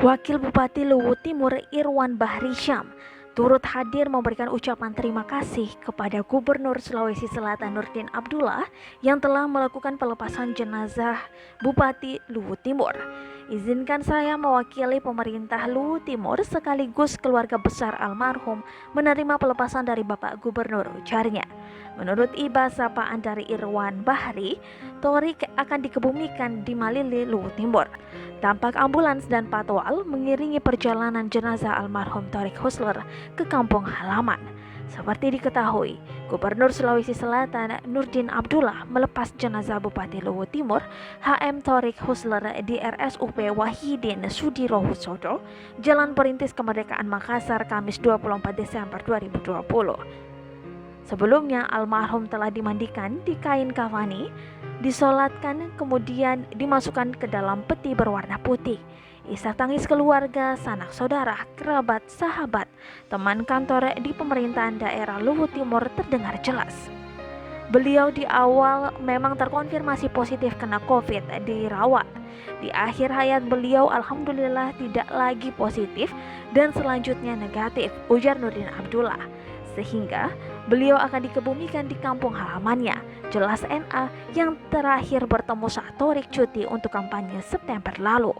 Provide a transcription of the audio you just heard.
Wakil Bupati Luwu Timur Irwan Bahri Syam turut hadir memberikan ucapan terima kasih kepada Gubernur Sulawesi Selatan Nurdin Abdullah yang telah melakukan pelepasan jenazah Bupati Luwu Timur. Izinkan saya mewakili pemerintah Luwu Timur sekaligus keluarga besar almarhum menerima pelepasan dari Bapak Gubernur, ujarnya. Menurut iba sapaan dari Irwan Bahri, Torik akan dikebumikan di Malili, Luwu Timur. Tampak ambulans dan patwal mengiringi perjalanan jenazah almarhum Torik Husler ke kampung halaman. Seperti diketahui, Gubernur Sulawesi Selatan Nurdin Abdullah melepas jenazah Bupati Luwu Timur HM Torik Husler di RSUP Wahidin Sudirohusodo, Jalan Perintis Kemerdekaan Makassar, Kamis 24 Desember 2020. Sebelumnya, almarhum telah dimandikan di kain kafani, disolatkan, kemudian dimasukkan ke dalam peti berwarna putih. Isak tangis keluarga, sanak saudara, kerabat, sahabat, teman kantor di pemerintahan daerah Luwu Timur terdengar jelas. Beliau di awal memang terkonfirmasi positif kena COVID, dirawat. Di akhir hayat beliau alhamdulillah tidak lagi positif dan selanjutnya negatif, ujar Nurdin Abdullah. Sehingga beliau akan dikebumikan di kampung halamannya, jelas NA yang terakhir bertemu saat Torik cuti untuk kampanye September lalu.